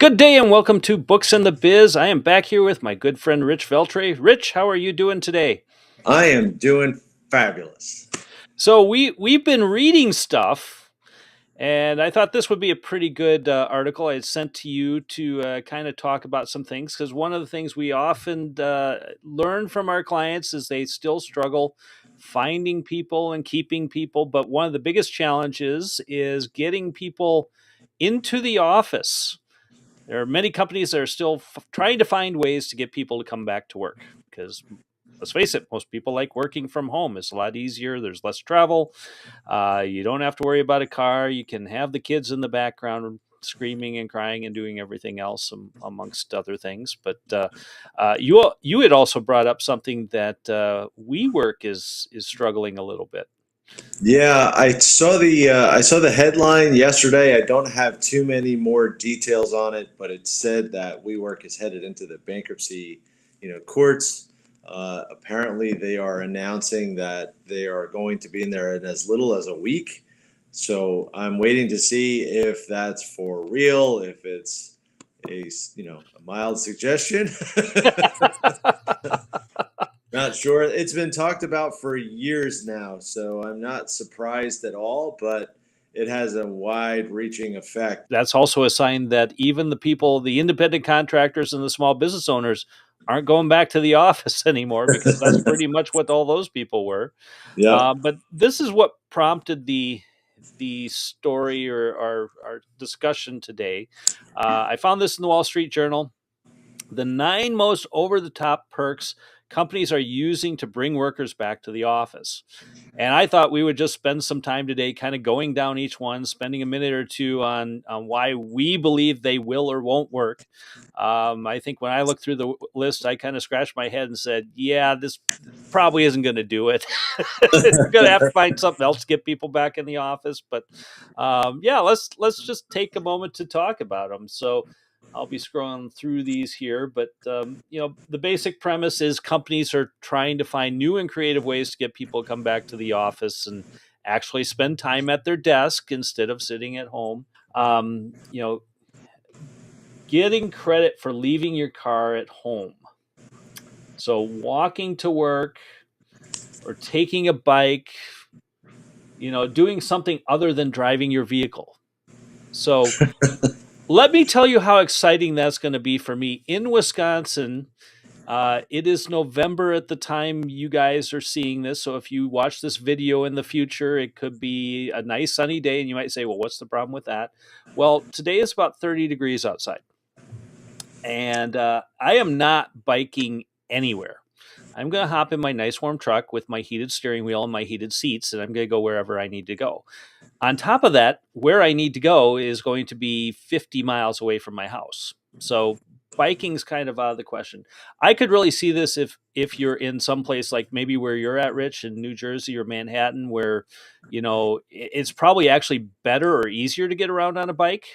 Good day and welcome to Books and the Biz. I am back here with my good friend Rich Veltri. Rich, how are you doing today? I am doing fabulous. So we've been reading stuff, and I thought this would be a pretty good article I had sent to you to kind of talk about some things because one of the things we often learn from our clients is they still struggle finding people and keeping people, but one of the biggest challenges is getting people into the office. There are many companies that are still trying to find ways to get people to come back to work because let's face it, most people like working from home. It's a lot easier. There's less travel. You don't have to worry about a car. You can have the kids in the background screaming and crying and doing everything else, amongst other things. But you had also brought up something that WeWork is struggling a little bit. Yeah, I saw the headline yesterday. I don't have too many more details on it, but it said that WeWork is headed into the bankruptcy, courts. Apparently, they are announcing that they are going to be in there in as little as a week. So I'm waiting to see if that's for real, if it's a mild suggestion. Not sure. It's been talked about for years now, so I'm not surprised at all, but it has a wide-reaching effect. That's also a sign that even the people, the independent contractors and the small business owners aren't going back to the office anymore because that's pretty much what all those people were. Yep. But this is what prompted the story or our discussion today. I found this in the Wall Street Journal. The 9 most over the top perks companies are using to bring workers back to the office. And I thought we would just spend some time today kind of going down each one, spending a minute or two on why we believe they will or won't work. I think when I looked through the list, I kind of scratched my head and said, yeah, this probably isn't going to do it. We're going to have to find something else to get people back in the office. But yeah, let's just take a moment to talk about them. So I'll be scrolling through these here, but the basic premise is companies are trying to find new and creative ways to get people to come back to the office and actually spend time at their desk instead of sitting at home. Um, you know, Getting credit for leaving your car at home. So walking to work or taking a bike, doing something other than driving your vehicle. So let me tell you how exciting that's going to be for me in Wisconsin. It is November at the time you guys are seeing this. So if you watch this video in the future, it could be a nice sunny day. And you might say, well, what's the problem with that? Well, today is about 30 degrees outside. And I am not biking anywhere. I'm going to hop in my nice warm truck with my heated steering wheel and my heated seats, and I'm going to go wherever I need to go. On top of that, where I need to go is going to be 50 miles away from my house. So biking's kind of out of the question. I could really see this if you're in some place like maybe where you're at, Rich, in New Jersey or Manhattan, where it's probably actually better or easier to get around on a bike.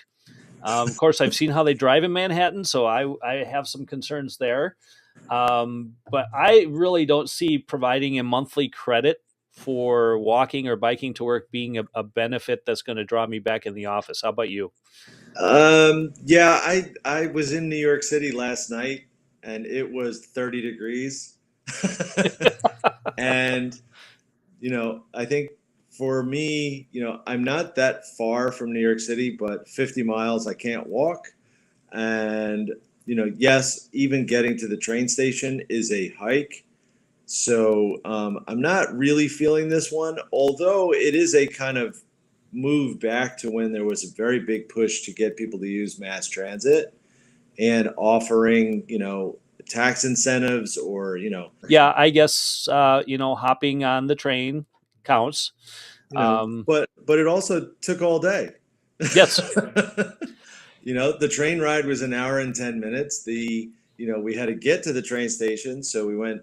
Of course, I've seen how they drive in Manhattan, so I have some concerns there. But I really don't see providing a monthly credit for walking or biking to work being a benefit that's going to draw me back in the office. How about you? Yeah, I was in New York City last night, and it was 30 degrees. And I think for me, I'm not that far from New York City, but 50 miles I can't walk. And yes, even getting to the train station is a hike. So I'm not really feeling this one, although it is a kind of move back to when there was a very big push to get people to use mass transit and offering, tax incentives or, Yeah, I guess hopping on the train counts. Um, but it also took all day. yes, The train ride was an hour and 10 minutes. We had to get to the train station, so we went,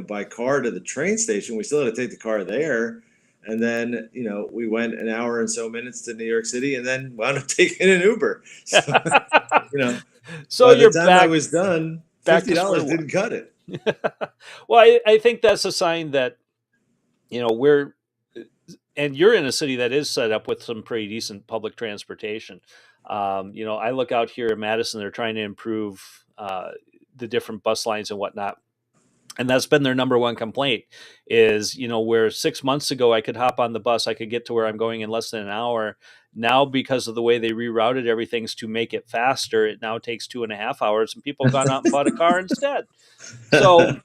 by car to the train station. We still had to take the car there. And then, we went an hour and so minutes to New York City and then wound up taking an Uber. So, you know, so by the you're time I back was done, back fifty to square dollars one. didn't cut it. Well, I think that's a sign that we're and you're in a city that is set up with some pretty decent public transportation. I look out here in Madison; they're trying to improve the different bus lines and whatnot, and that's been their number one complaint. Is where 6 months ago I could hop on the bus, I could get to where I'm going in less than an hour. Now, because of the way they rerouted everything to make it faster, it now takes 2.5 hours, and people have gone out and bought a car instead. So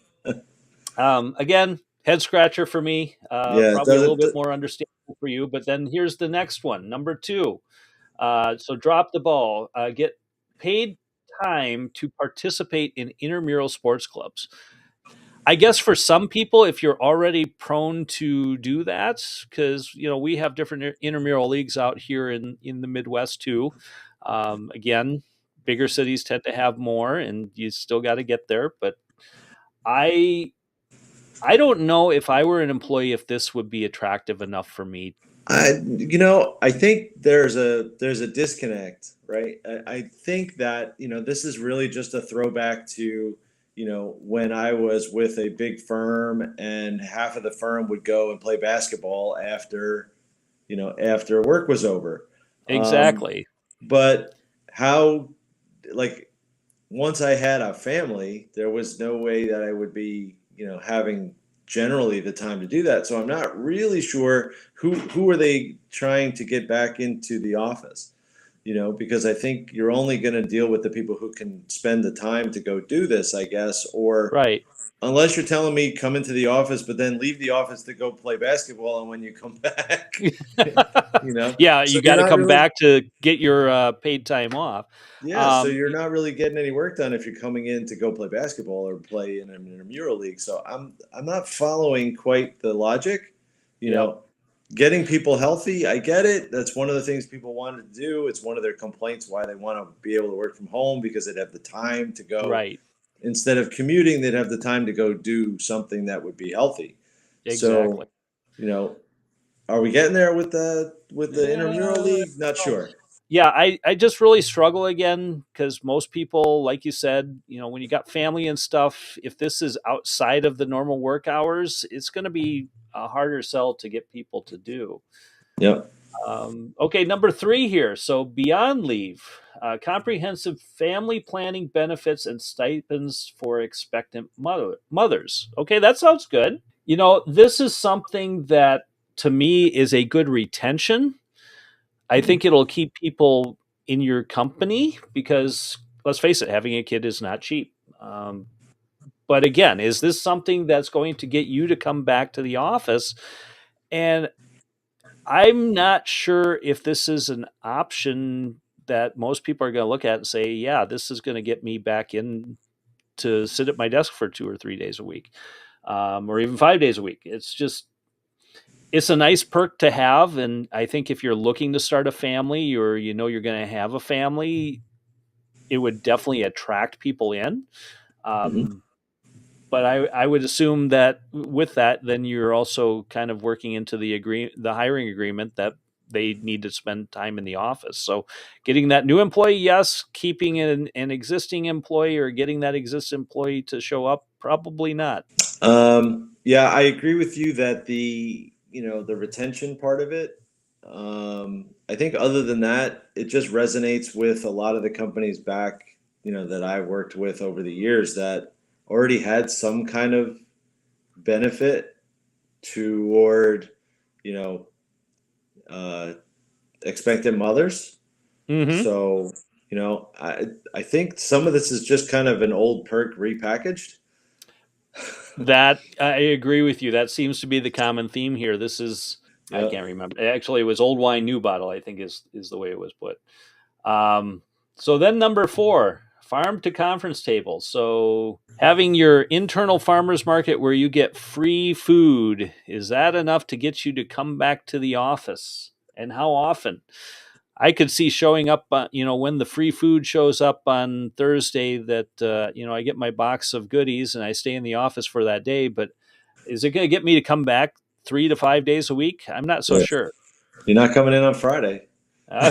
again, head scratcher for me. Yeah, Probably a little bit more understandable for you. But then here's the next one, number two. So drop the ball. Get paid time to participate in intramural sports clubs. I guess for some people, if you're already prone to do that, because we have different intramural leagues out here in the Midwest too. Again, bigger cities tend to have more, and you still got to get there. But I I don't know if I were an employee if this would be attractive enough for me. I think there's a disconnect, right? I think that this is really just a throwback to when I was with a big firm and half of the firm would go and play basketball after work was over. Um, Exactly. but how like once I had a family, there was no way that I would be, having generally the time to do that. So I'm not really sure who are they trying to get back into the office, because I think you're only going to deal with the people who can spend the time to go do this, I guess, or Right. unless you're telling me come into the office, but then leave the office to go play basketball, and when you come back, Yeah, so you you're got to not come really. back to get your paid time off. Yeah, so Um, you're not really getting any work done if you're coming in to go play basketball or play in an intramural league. So I'm not following quite the logic. You yep. know, Getting people healthy, I get it. That's one of the things people wanted to do. It's one of their complaints why they want to be able to work from home because they'd have the time to go Right. instead of commuting, they'd have the time to go do something that would be healthy. Exactly. So, you know, are we getting there with the intramural Yeah. league? Not sure. Yeah, I just really struggle again because most people, like you said, when you got family and stuff, if this is outside of the normal work hours, it's going to be a harder sell to get people to do. Yep. Okay, number three here. So beyond leave, comprehensive family planning benefits and stipends for expectant mothers. Okay, that sounds good. This is something that to me is a good retention. I think it'll keep people in your company because let's face it, having a kid is not cheap. But again, is this something that's going to get you to come back to the office? And I'm not sure if this is an option that most people are going to look at and say, yeah, this is going to get me back in to sit at my desk for 2 or 3 days a week, or even 5 days a week. It's a nice perk to have. And I think if you're looking to start a family or you're going to have a family, it would definitely attract people in. Hmm. Um, but I would assume that with that, then you're also kind of working into the hiring agreement that they need to spend time in the office. So getting that new employee, yes. Keeping an existing employee or getting that existing employee to show up, probably not. Yeah, I agree with you that the retention part of it. I think other than that, it just resonates with a lot of the companies back, that I've worked with over the years that already had some kind of benefit toward, you know, uh, expectant mothers. Hmm. So, I think some of this is just kind of an old perk repackaged. That I agree with you. That seems to be the common theme here. This is I Yeah. can't remember. Actually, it was old wine, new bottle. I think is the way it was put. Um, so then number four, farm to conference table. So having your internal farmers market where you get free food, is that enough to get you to come back to the office? And how often? I could see showing up, when the free food shows up on Thursday that, I get my box of goodies and I stay in the office for that day. But is it going to get me to come back 3 to 5 days a week? I'm not so Yeah. sure. You're not coming in on Friday. Uh,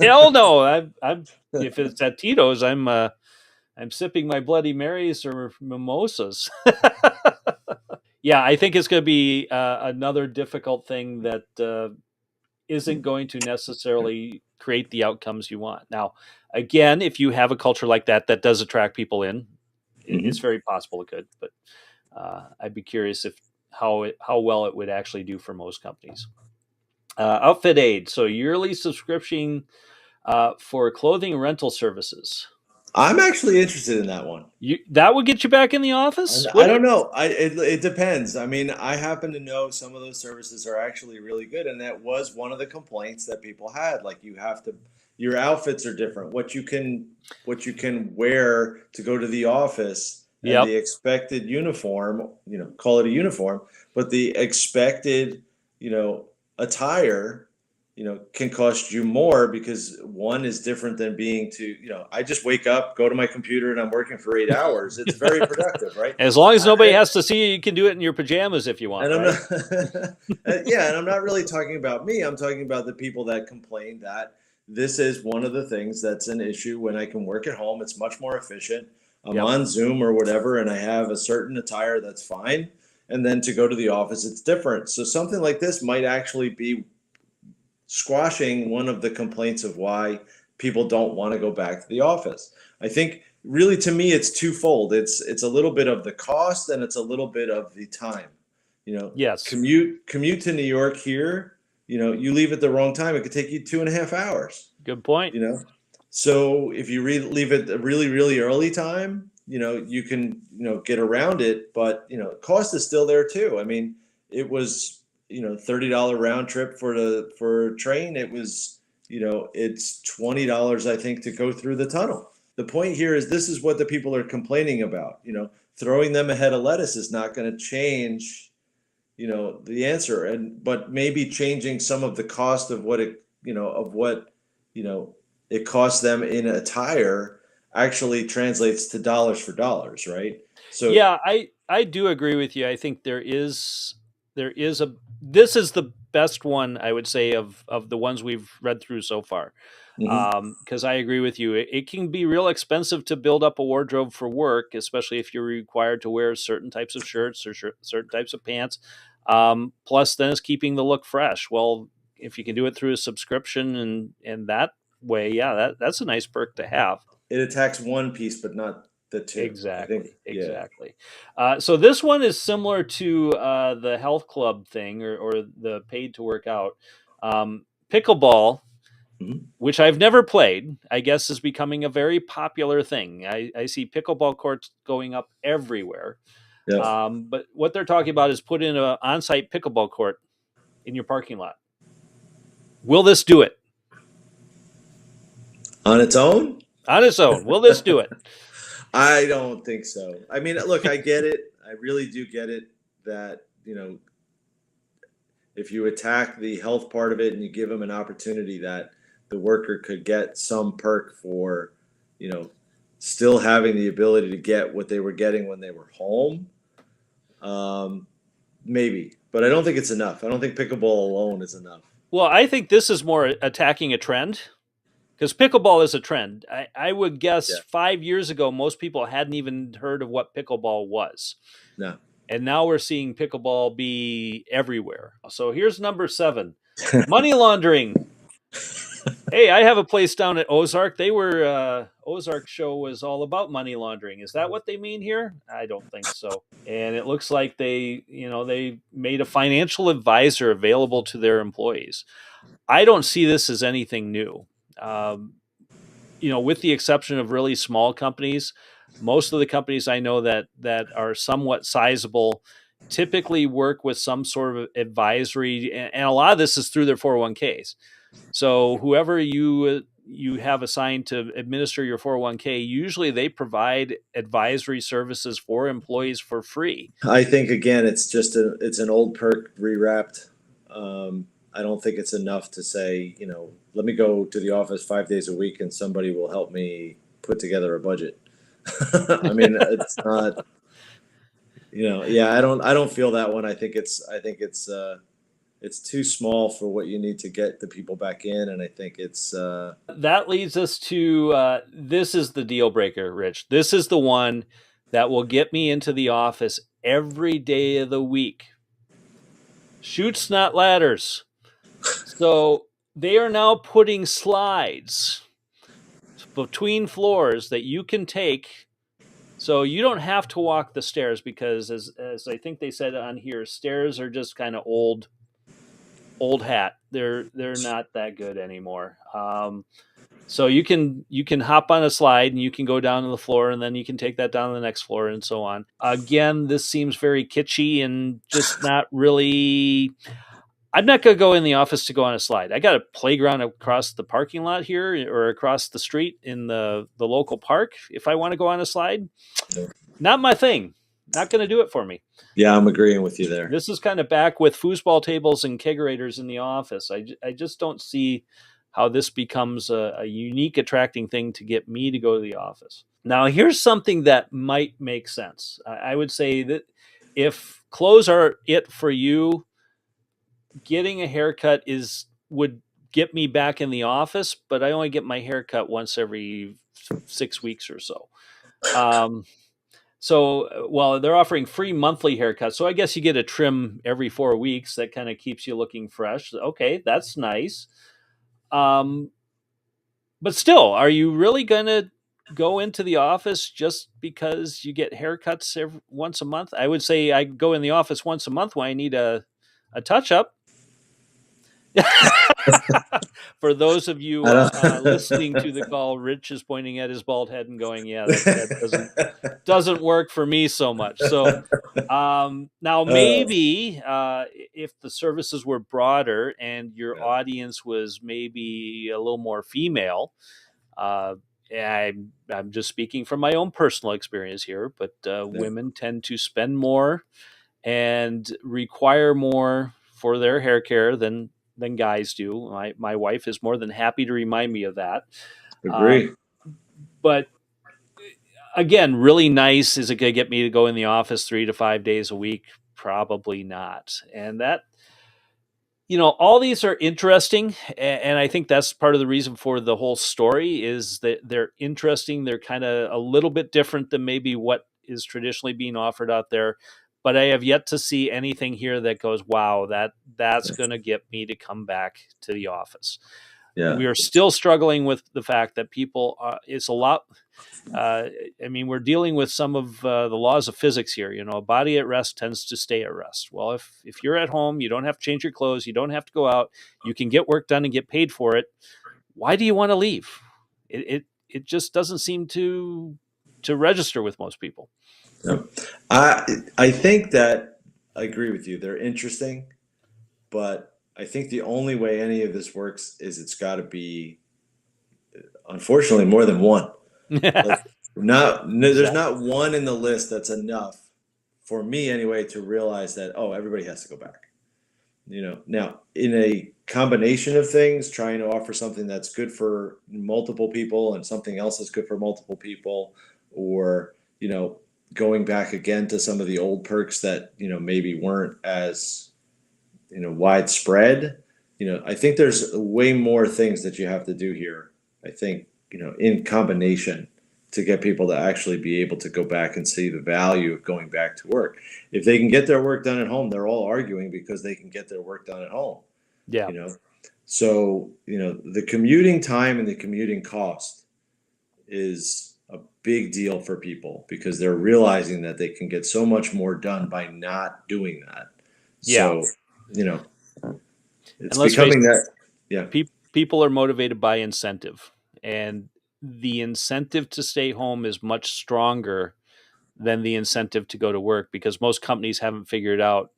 Hell no. I'm if it's at Tito's, I'm sipping my Bloody Marys or mimosas. Yeah, I think it's going to be another difficult thing that isn't going to necessarily create the outcomes you want. Now, again, if you have a culture like that that does attract people in, it's Hmm. very possible it could. But I'd be curious if how well it would actually do for most companies. Outfit aid, so yearly subscription for clothing rental services. I'm actually interested in that one. That would get you back in the And office, I would don't it? know. It depends. I mean, I happen to know some of those services are actually really good, and that was one of the complaints that people had. Like you have to, your outfits are different. What you can wear to go to the office, and Yep. the expected uniform. You know, call it a uniform, but the expected, you know, attire, you know, can cost you more because one is different than being to, you know, I just wake up, go to my computer, and I'm working for 8 hours. It's very productive, right? As long as nobody I, has to see you, you can do it in your pajamas if you want, and I'm not, right? yeah, and I'm not really talking about me. I'm talking about the people that complain that this is one of the things that's an issue when I can work at home. It's much more efficient. I'm Yep. on Zoom or whatever, and I have a certain attire that's fine. And then to go to the office, it's different. So something like this might actually be squashing one of the complaints of why people don't want to go back to the office. I think really to me it's twofold. It's a little bit of the cost and it's a little bit of the time. You know, Yes. commute to New York here, you know, you leave at the wrong time, it could take you 2.5 hours, Good point. you know. So if you leave at a really, really early time, you know, you can, you know, get around it, but you know, cost is still there too. I mean, it was, you know, $30 round trip for a train. It was, you know, it's $20 I think to go through the tunnel. The point here is this is what the people are complaining about. You know, throwing them a head of lettuce is not going to change, you know, the answer, and but maybe changing some of the cost of what it, you know, of what, you know, it costs them in attire actually translates to dollars for dollars, right? So Yeah, I do agree with you. I think there is a this is the best one I would say of the ones we've read through so far. mhm. Because I agree with you, it can be real expensive to build up a wardrobe for work, especially if you're required to wear certain types of shirts or certain types of pants. Plus, then it's keeping the look fresh. Well, if you can do it through a subscription and that way, yeah, that's a nice perk to have. It attacks one piece but not the two. I think, Exactly, yeah. exactly. So this one is similar to the health club thing or the paid to work out. Pickleball, Mhm. which I've never played, I guess is becoming a very popular thing. I see pickleball courts going up everywhere. Yep. But what they're talking about is put in an on-site pickleball court in your parking lot. Will this do it On its own? on its own? Will this do it? I don't think so. I mean, look, I get it. I really do get it that, you know, if you attack the health part of it and you give them an opportunity that the worker could get some perk for, you know, still having the ability to get what they were getting when they were home, um, maybe. But I don't think it's enough. I don't think pickleball alone is enough. Well, I think this is more attacking a trend because pickleball is a trend. I would guess Yeah. 5 years ago, most people hadn't even heard of what pickleball was. No. And now we're seeing pickleball be everywhere. So here's number 7, money laundering. Hey, I have a place down at Ozark. They were Ozark show was all about money laundering. Is that what they mean here? I don't think so. And it looks like they made a financial advisor available to their employees. I don't see this as anything new. Um, with the exception of really small companies, most of the companies I know that are somewhat sizable typically work with some sort of advisory, and a lot of this is through their 401ks. So whoever you have assigned to administer your 401k, usually they provide advisory services for employees for free. I think again, it's an old perk rewrapped. I don't think it's enough to say, you know, let me go to the office 5 days a week and somebody will help me put together a budget. I mean, it's not, you know, yeah, I don't feel that one. I think it's too small for what you need to get the people back in, and I think it's That leads us to this is the deal breaker, Rich. This is the one that will get me into the office every day of the week. Chutes, not ladders. So they are now putting slides between floors that you can take. So you don't have to walk the stairs because, as I think they said on here, stairs are just kind of old hat. They're not that good anymore. So you can hop on a slide and you can go down to the floor and then you can take that down to the next floor and so on. Again, this seems very kitschy and just not really. I'm not going to go in the office to go on a slide. I got a playground across the parking lot here or across the street in the local park. If I want to go on a slide, not my thing. Not going to do it for me. Yeah, I'm agreeing with you there. This is kind of back with foosball tables and kegerators in the office. I just don't see how this becomes a unique, attracting thing to get me to go to the office. Now, here's something that might make sense. I would say that if clothes are it for you, getting a haircut would get me back in the office, but I only get my haircut once every 6 weeks or so. Um, well, they're offering free monthly haircuts. So I guess you get a trim every 4 weeks. That kind of keeps you looking fresh. Okay, that's nice. Um, but still, are you really going to go into the office just because you get haircuts once a month? I would say I go in the office once a month when I need a touch up. For those of you I listening to the don't. call, Rich is pointing at his bald head and going, "Yeah, that doesn't work for me so much." So now Uh, maybe if the services were broader and your audience was maybe a little more female, uh, I'm just speaking from my own personal experience here, but yeah, women tend to spend more and require more for their hair care than guys do. My wife is more than happy to remind me of that. agree. Um, but again, really nice. Is it going to get me to go in the office 3 to 5 days a week? Probably not. And that, all these are interesting, and I think that's part of the reason for the whole story is that they're interesting. They're kind of a little bit different than maybe what is traditionally being offered out there. But I have yet to see anything here that goes, wow, that's going to get me to come back to the office. Yeah, We are still struggling with the fact that people it's a lot. uh, I mean, we're dealing with some of the laws of physics here. A body at rest tends to stay at rest. Well, if you're at home, you don't have to change your clothes, you don't have to go out, you can get work done and get paid for it. Why do you want to leave? It just doesn't seem to register with most people. yeah. I think that I agree with you. They're interesting, but I think the only way any of this works is it's got to be, unfortunately, more than one. Like, not no, there's Exactly. not one in the list that's enough for me anyway to realize that, oh, everybody has to go back. Now in a combination of things, trying to offer something that's good for multiple people and something else that's good for multiple people, or going back again to some of the old perks that maybe weren't as widespread. I think there's way more things that you have to do here. I think in combination to get people to actually be able to go back and see the value of going back to work. If they can get their work done at home, they're all arguing because they can get their work done at home. Yeah. You know, so the commuting time and the commuting cost is a big deal for people because they're realizing that they can get so much more done by not doing that. Yeah. So, you know, it's And let's face becoming it, that. Yeah. people are motivated by incentive, and the incentive to stay home is much stronger than the incentive to go to work because most companies haven't figured out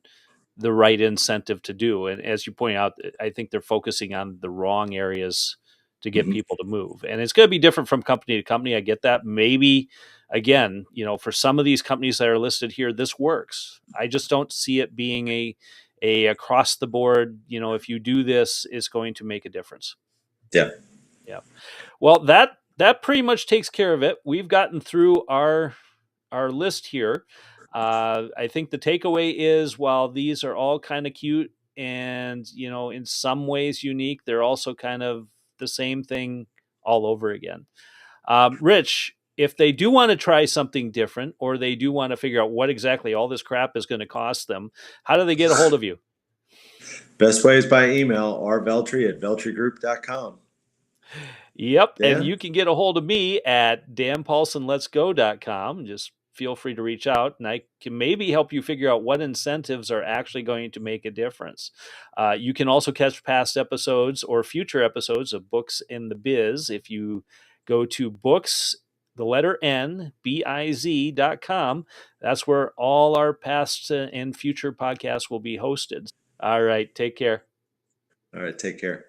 the right incentive to do. And as you point out, I think they're focusing on the wrong areas to get Hmm. people to move. And it's going to be different from company to company. I get that. Maybe again, for some of these companies that are listed here, this works. I just don't see it being a across the board, if you do this, it's going to make a difference. Yeah. Yeah. Well, that pretty much takes care of it. We've gotten through our list here. I think the takeaway is while these are all kind of cute and in some ways unique, they're also kind of the same thing all over again. Rich, if they do want to try something different, or they do want to figure out what exactly all this crap is going to cost them, how do they get a hold of you? Best way is by email, rveltri@veltrigroup.com. Yep. And Dan? you can get a hold of me at danpaulsonletsgo.com. Just feel free to reach out, and I can maybe help you figure out what incentives are actually going to make a difference. You can also catch past episodes or future episodes of Books in the Biz if you go to books, the letter N, biz.com. That's where all our past and future podcasts will be hosted. All right. Take care. All right, take care.